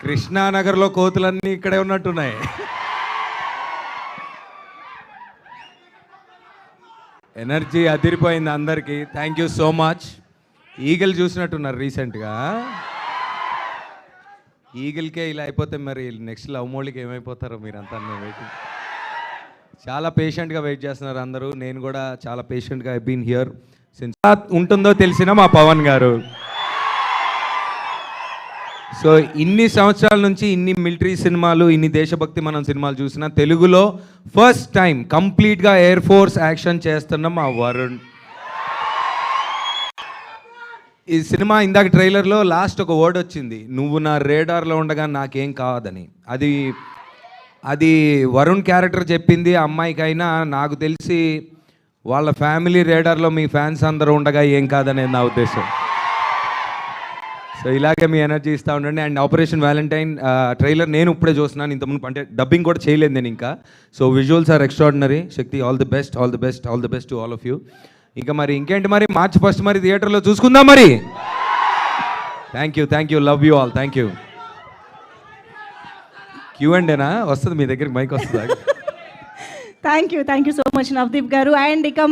కృష్ణానగర్లో కోతులన్నీ ఇక్కడే ఉన్నట్టున్నాయి. ఎనర్జీ అదిరిపోయింది అందరికీ. Thank you so much. Eagle చూసినట్టున్నారు రీసెంట్గా. ఈగల్కే ఇలా అయిపోతే మరి నెక్స్ట్ లవ్ మోళీకి ఏమైపోతారో మీరంతా. వెయిటింగ్, చాలా పేషెంట్గా వెయిట్ చేస్తున్నారు అందరూ. నేను కూడా చాలా పేషెంట్గా ఐ బీన్ హియర్ సిన్స్. ఉంటుందో తెలిసిన మా పవన్ గారు. సో ఇన్ని సంవత్సరాల నుంచి ఇన్ని మిలిటరీ సినిమాలు, ఇన్ని దేశభక్తి మనం సినిమాలు చూసినా తెలుగులో ఫస్ట్ టైం కంప్లీట్గా ఎయిర్ ఫోర్స్ యాక్షన్ చేస్తున్నాం మా వరుణ్. ఈ సినిమా ఇందాక ట్రైలర్లో లాస్ట్ ఒక వర్డ్ వచ్చింది, నువ్వు నా రేడార్లో ఉండగా నాకేం కావదని. అది వరుణ్ క్యారెక్టర్ చెప్పింది. అమ్మాయికైనా నాకు తెలిసి వాళ్ళ ఫ్యామిలీ రేడార్లో మీ ఫ్యాన్స్ అందరూ ఉండగా ఏం కాదనేది నా ఉద్దేశం. సో ఇలాగే మీ ఎనర్జీ ఇస్తూ ఉండండి. అండ్ ఆపరేషన్ వ్యాలంటైన్ ట్రైలర్ నేను ఇప్పుడే చూస్తున్నాను, ఇంతకుముందు అంటే డబ్బింగ్ కూడా చేయలేదు నేను ఇంకా. So visuals are extraordinary. Shakti, all the best, all the best, all the best to all of you. ఇంకా మరి ఇంకేంటి మరి, March 1 మరి థియేటర్లో చూసుకుందాం మరి. Thank you, love you all, thank you. Q&Aనా వస్తుంది మీ దగ్గరికి, మైక్ వస్తుందా? Thank you so much Navdeep గారు. అండ్ ఇక